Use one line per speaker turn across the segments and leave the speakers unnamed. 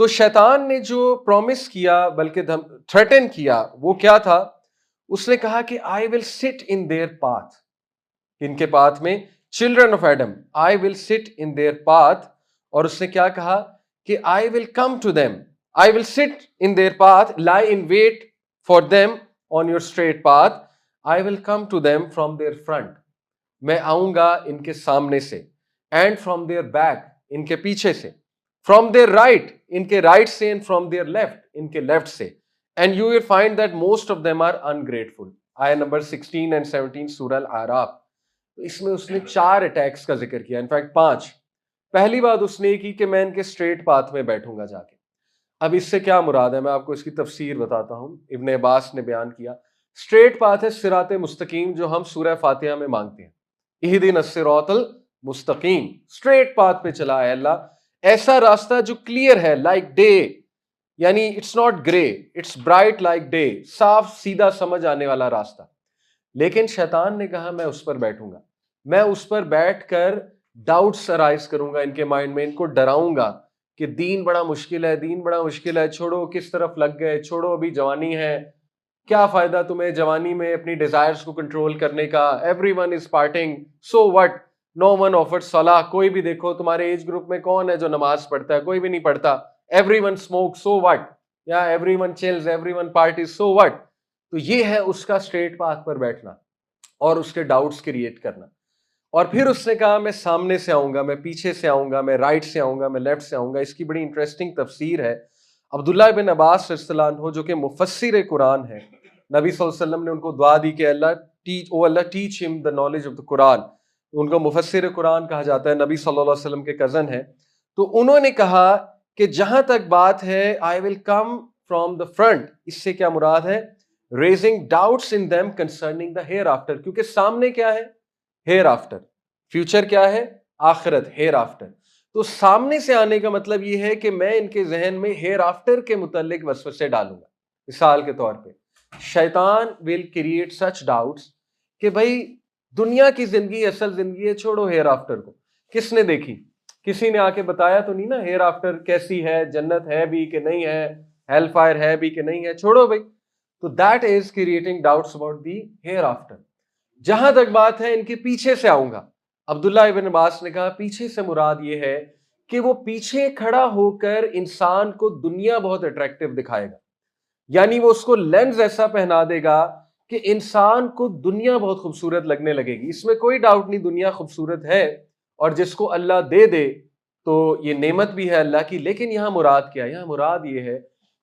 तो शैतान ने जो प्रॉमिस किया, बल्कि थ्रेटन किया, वो क्या था? उसने कहा कि I will sit in their path. इनके पाथ में, children of Adam, I will sit in their path. और उसने क्या कहा कि I will come to them, I will sit in their path, lie in wait for them on your straight path, I will come to them from their front, मैं आऊंगा इनके सामने से, एंड फ्रॉम देयर बैक, इनके पीछे से, from their right, इनके right से, एंड फ्रॉम देयर लेफ्ट, इनके लेफ्ट से, and you will find that most of them are ungrateful. आया नंबर 16 एंड 17 सूरह अल-आराफ। तो इसमें उसने 4 अटैक्स का जिक्र किया, इनफैक्ट 5। पहली बात उसने ये की कि मैं इनके स्ट्रेट पाथ में बैठूंगा जाके। अब इससे क्या मुराद है, मैं आपको इसकी तफसीर बताता हूं। इब्न अब्बास ने बयान किया, स्ट्रेट पाथ है सिराते मुस्तकीम, जो हम सूरह फातिहा में मांगते हैं, इहदिनस सिरातल मुस्तकीम, स्ट्रेट पाथ पे चला है अल्लाह, ऐसा रास्ता जो क्लियर है, लाइक डे, यानी it's not grey, it's bright like day, साफ सीधा समझ आने वाला रास्ता। लेकिन शैतान ने कहा मैं उस पर बैठूंगा, मैं उस पर बैठकर डाउट्स अराइज करूंगा इनके माइंड में, इनको डराऊंगा कि दीन बड़ा मुश्किल है, दीन बड़ा मुश्किल है, छोड़ो, किस तरफ लग गए, छोड़ो, अभी जवानी है, क्या फायदा तुम्हें जवानी में अपनी डिजायर्स को कंट्रोल करने का, everyone is parting, so what, no one offered सलाह, कोई भी देखो तुम्हारे एज ग्रुप में कौन है जो नमाज पढ़ता है, कोई भी नहीं पढ़ता, एवरीवन स्मोक, सो व्हाट, या everyone chills, everyone party, so what. तो ये है उसका स्ट्रेट पाथ पर बैठना और उसके डाउट्स क्रिएट करना। और फिर उसने कहा मैं सामने से आऊंगा, मैं पीछे से आऊंगा, मैं राइट से आऊंगा, मैं लेफ्ट से आऊंगा। इसकी बड़ी इंटरेस्टिंग तफसीर है। अब्दुल्लाह बिन अब्बास रज़ियल्लाहु अन्हु, जो कि मुफस्सिर कुरान है, नबी सल्लल्लाहु अलैहि वसल्लम ने उनको दुआ दी कि Allah teach him the knowledge of the Quran. उनको मुफस्सिर कुरान कहा जाता है, नबी सल्लल्लाहु अलैहि वसल्लम के कजन है। तो उन्होंने कहा कि जहां तक बात है I will come from the front, इससे क्या मुराद है? Raising doubts in them concerning the hereafter, क्योंकि सामने क्या है? Hair after. फ्यूचर क्या है? आखिरत, हेयर आफ्टर। तो सामने से आने का मतलब यह है कि मैं इनके जहन में हेयर आफ्टर के मुतालिक वसवसे डालूंगा। मिसाल के तौर पे शैतान विल क्रिएट सच डाउट्स कि भाई दुनिया की जिंदगी असल जिंदगी है, छोड़ो हेयर आफ्टर को। किसने देखी? किसी ने आके बताया तो नहीं ना हेयर आफ्टर कैसी है, जन्नत है भी कि नहीं है, हेल फायर है भी कि नहीं है, छोड़ो भाई। तो that is creating doubts about the hereafter. जहां तक बात है इनके पीछे से आऊंगा, अब्दुल्ला इब्न अब्बास ने कहा पीछे से मुराद ये है कि वो पीछे खड़ा होकर इंसान को दुनिया बहुत अट्रैक्टिव दिखाएगा, यानी वो उसको लेंस ऐसा पहना देगा कि इंसान को दुनिया बहुत खूबसूरत लगने लगेगी। इसमें कोई डाउट नहीं, दुनिया खूबसूरत है, और जिसको अल्लाह दे दे तो ये नेमत भी है अल्लाह की। लेकिन यहाँ मुराद क्या है? यहाँ मुराद ये है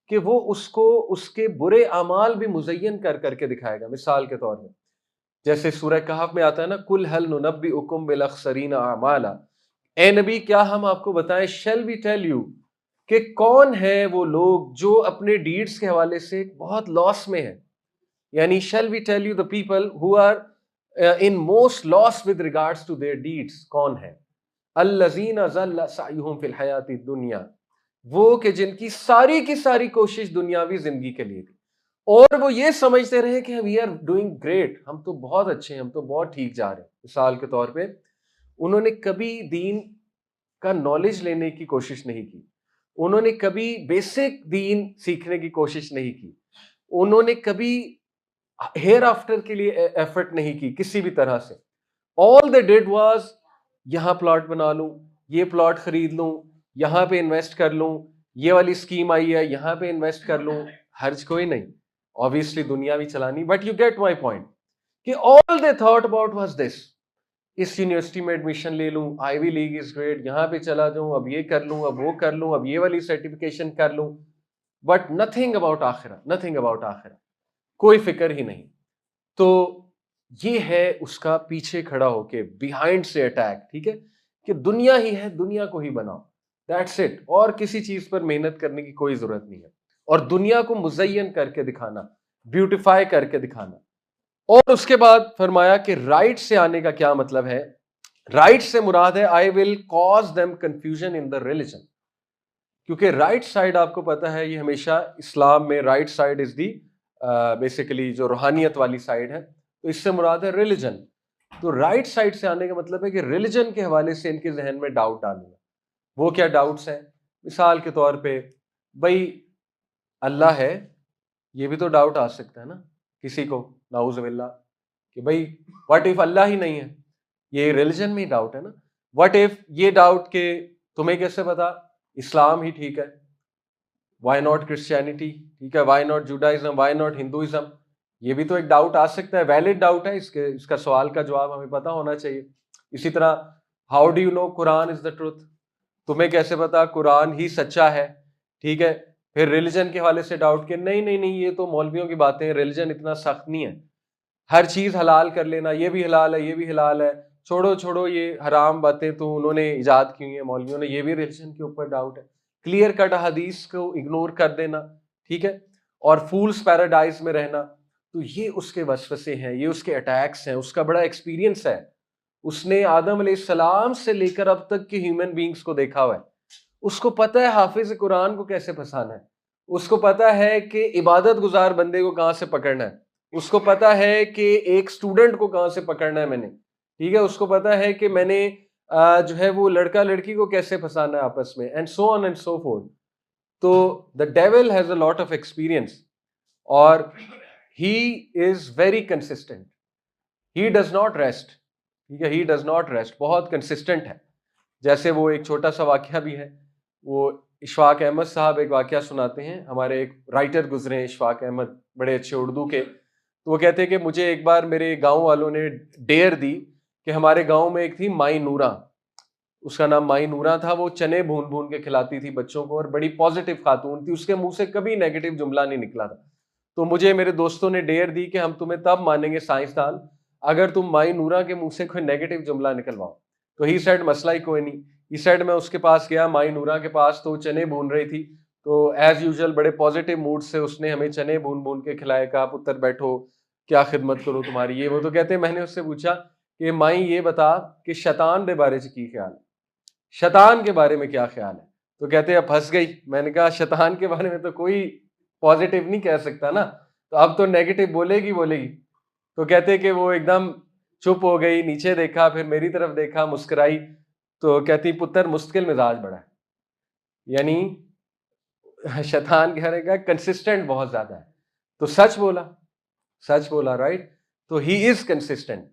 कि वो उसको उसके बुरे अमाल भी मुज़य्यन कर करके दिखाएगा। मिसाल के तौर में जैसे सूरह कहफ में आता है ना, कुल हल नुनब्बिउकुम बिल अखसरीन आमाला, ए नबी क्या हम आपको बताएं, शेल वी टेल यू, कि कौन है वो लोग जो अपने डीड्स के हवाले से बहुत लॉस में है। यानी shall we tell you the people who are in most loss with regards to their deeds, कौन है? अल्लज़ीना ज़ल्ला सअयुहुम फिल हयाति दुनिया, वो कि जिनकी सारी की सारी कोशिश दुनियावी जिंदगी के लिए थी, और वो ये समझते रहे कि वी आर डूइंग ग्रेट, हम तो बहुत अच्छे हैं, हम तो बहुत ठीक जा रहे हैं। मिसाल के तौर पे उन्होंने कभी दीन का नॉलेज लेने की कोशिश नहीं की, उन्होंने कभी बेसिक दीन सीखने की कोशिश नहीं की, उन्होंने कभी हेयर आफ्टर के लिए एफर्ट नहीं की किसी भी तरह से। ऑल दे डिड वाज, यहाँ प्लॉट बना लूं, ये प्लॉट खरीद लूं, यहाँ पे इन्वेस्ट कर लूं, ये वाली स्कीम आई है यहाँ पे इन्वेस्ट कर लूं, हर्ज कोई नहीं, ऑब्वियसली दुनिया भी चलानी। But you get my point कि all they thought about was this, इस यूनिवर्सिटी में एडमिशन ले लूं, आईवी लीग इज ग्रेट, यहाँ पे चला जाऊं, अब ये कर लूं, अब वो कर लूं, अब ये वाली सर्टिफिकेशन कर लूं, बट नथिंग अबाउट आखिरा, नथिंग अबाउट आखिरा, कोई फिक्र ही नहीं। तो ये है उसका पीछे खड़ा होके बिहाइंड से अटैक, ठीक है, कि दुनिया ही है, दुनिया को ही बनाओ, दैट्स इट, और किसी चीज पर मेहनत करने की कोई जरूरत नहीं है। और दुनिया को मुज़य्यन करके दिखाना, ब्यूटिफाई करके दिखाना। और उसके बाद फरमाया कि राइट से आने का क्या मतलब है? राइट से मुराद है I will cause them confusion in the religion, क्योंकि राइट साइड आपको पता है ये हमेशा इस्लाम में right side is the basically जो रूहानियत वाली साइड है, तो इससे मुराद है रिलीजन। तो राइट साइड से आने का मतलब है कि रिलीजन के हवाले से इनके जहन में डाउट डालूंगा। वो क्या डाउट्स हैं? मिसाल के तौर पे भाई अल्लाह है, ये भी तो डाउट आ सकता है ना किसी को, नाउजुबिल्ला, कि भाई व्हाट इफ अल्लाह ही नहीं है, ये रिलीजन में ही डाउट है ना। व्हाट इफ ये डाउट के तुम्हें कैसे पता इस्लाम ही ठीक है, व्हाई नॉट क्रिश्चियनिटी, ठीक है, why not Judaism, why not Hinduism, ये भी तो एक डाउट आ सकता है, वैलिड डाउट है, इसका सवाल का जवाब हमें पता होना चाहिए। इसी तरह how do you know Quran is the truth, तुम्हें कैसे पता कुरान ही सच्चा है, ठीक है। फिर रिलीजन के हवाले से डाउट के नहीं नहीं नहीं ये तो मौलवियों की बातें हैं, रिलीजन इतना सख्त नहीं है, हर चीज हलाल कर लेना, ये भी हलाल है ये भी हलाल है, छोड़ो छोड़ो ये हराम बातें तो उन्होंने इजाद की हुई है मौलवियों ने, ये भी रिलीजन के ऊपर डाउट है, क्लियर कट हदीस को इग्नोर कर देना, ठीक है, और फूल्स पैराडाइज में रहना। तो ये उसके वसवसे हैं, ये उसके अटैक्स हैं, उसका बड़ा एक्सपीरियंस है, उसने आदम अलैहिस्सलाम से लेकर अब तक के ह्यूमन बींग्स को देखा हुआ है, उसको पता है हाफिज कुरान को कैसे फंसाना है, उसको पता है कि इबादत गुजार बंदे को कहां से पकड़ना है, उसको पता है कि एक स्टूडेंट को कहां से पकड़ना है मैंने, ठीक है, उसको पता है कि मैंने जो है वो लड़का लड़की को कैसे फंसाना है आपस में, and so on and so forth. तो the devil has a lot of experience और he is very consistent, he does not rest, ठीक है, ही डज नॉट रेस्ट, बहुत कंसिस्टेंट है। जैसे वो एक छोटा सा वाकया भी है, वो इशफाक अहमद साहब एक वाकया सुनाते हैं, हमारे एक राइटर गुजरे हैं इशफाक अहमद, बड़े अच्छे उर्दू के, तो वो कहते हैं कि मुझे एक बार मेरे गांव वालों ने डेयर दी कि हमारे गांव में एक थी माई नूरा, उसका नाम माई नूरा था, वो चने भून भून के खिलाती थी बच्चों को और बड़ी पॉजिटिव खातून थी, उसके मुंह से कभी नेगेटिव जुमला नहीं निकला था। तो मुझे मेरे दोस्तों ने डेयर दी कि हम तुम्हें तब मानेंगे साइंसदान अगर तुम माई नूरा के मुंह से कोई नेगेटिव जुमला निकलवाओ। तो ही सेड मसला ही कोई नहीं, ही सेड मैं उसके पास गया माई नूरा के पास, तो चने भून रही थी, तो एज यूजुअल बड़े पॉजिटिव मूड से उसने हमें चने भून भून के खिलाए, कहा पुत्र बैठो क्या खिदमत करो तुम्हारी, ये वो। तो कहते हैं मैंने उससे पूछा कि माई ये बता कि शैतान के बारे में की ख्याल है, शैतान के बारे में क्या ख्याल है। तो कहते हैं अब फंस गई, मैंने कहा शैतान के बारे में तो कोई पॉजिटिव नहीं कह सकता ना, तो अब तो नेगेटिव बोलेगी बोलेगी। तो कहते हैं कि वो एकदम चुप हो गई, नीचे देखा, फिर मेरी तरफ देखा, मुस्कुराई, तो कहती पुत्र मुश्किल मिजाज बड़ा है, यानी शैतान कहने का कंसिस्टेंट बहुत ज्यादा है। तो सच बोला, सच बोला, राइट। तो ही इज कंसिस्टेंट,